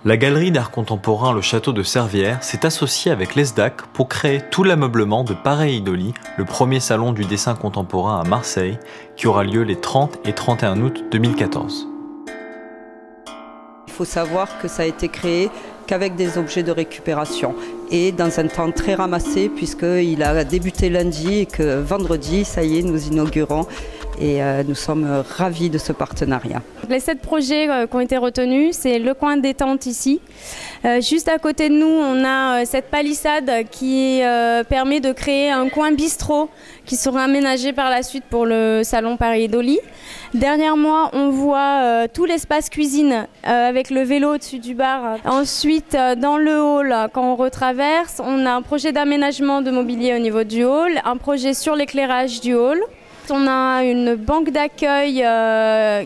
La galerie d'art contemporain Le Château de Servières s'est associée avec l'ESDAC pour créer tout l'ameublement de Pareidolie, le premier salon du dessin contemporain à Marseille, qui aura lieu les 30 et 31 août 2014. Il faut savoir que ça a été créé qu'avec des objets de récupération et dans un temps très ramassé puisqu'il a débuté lundi et que vendredi, ça y est, nous inaugurons et nous sommes ravis de ce partenariat. Les 7 projets qui ont été retenus, c'est le coin détente ici. Juste à côté de nous, on a cette palissade qui permet de créer un coin bistrot qui sera aménagé par la suite pour le salon Pareidolie. Derrière moi, on voit tout l'espace cuisine avec le vélo au-dessus du bar. Ensuite, dans le hall, quand on retraverse, on a un projet d'aménagement de mobilier au niveau du hall, un projet sur l'éclairage du hall. On a une banque d'accueil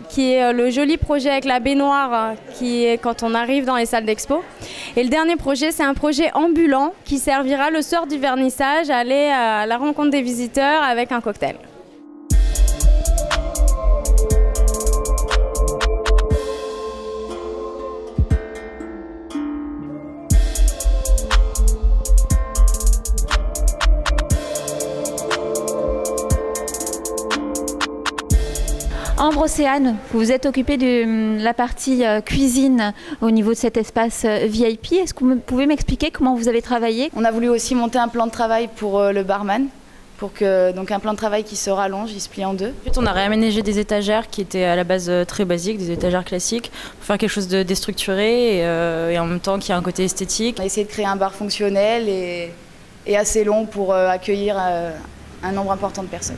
qui est le joli projet avec la baignoire qui est quand on arrive dans les salles d'expo. Et le dernier projet, c'est un projet ambulant qui servira le soir du vernissage à aller à la rencontre des visiteurs avec un cocktail. Ambre Océane, vous vous êtes occupée de la partie cuisine au niveau de cet espace VIP. Est-ce que vous pouvez m'expliquer comment vous avez travaillé? On a voulu aussi monter un plan de travail pour le barman, donc un plan de travail qui se rallonge, il se plie en deux. Ensuite, on a réaménagé des étagères qui étaient à la base très basiques, des étagères classiques, pour faire quelque chose de déstructuré et en même temps qui a un côté esthétique. On a essayé de créer un bar fonctionnel et assez long pour accueillir un nombre important de personnes.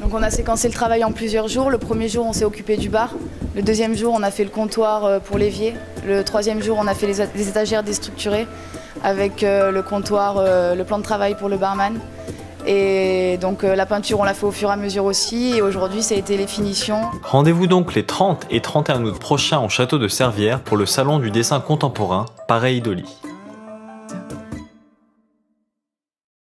Donc on a séquencé le travail en plusieurs jours. Le premier jour, on s'est occupé du bar. Le deuxième jour, on a fait le comptoir pour l'évier. Le troisième jour, on a fait les étagères déstructurées avec le comptoir, le plan de travail pour le barman. Et donc la peinture, on l'a fait au fur et à mesure aussi. Et aujourd'hui, ça a été les finitions. Rendez-vous donc les 30 et 31 août prochains au Château de Servières pour le salon du dessin contemporain Pareidolie.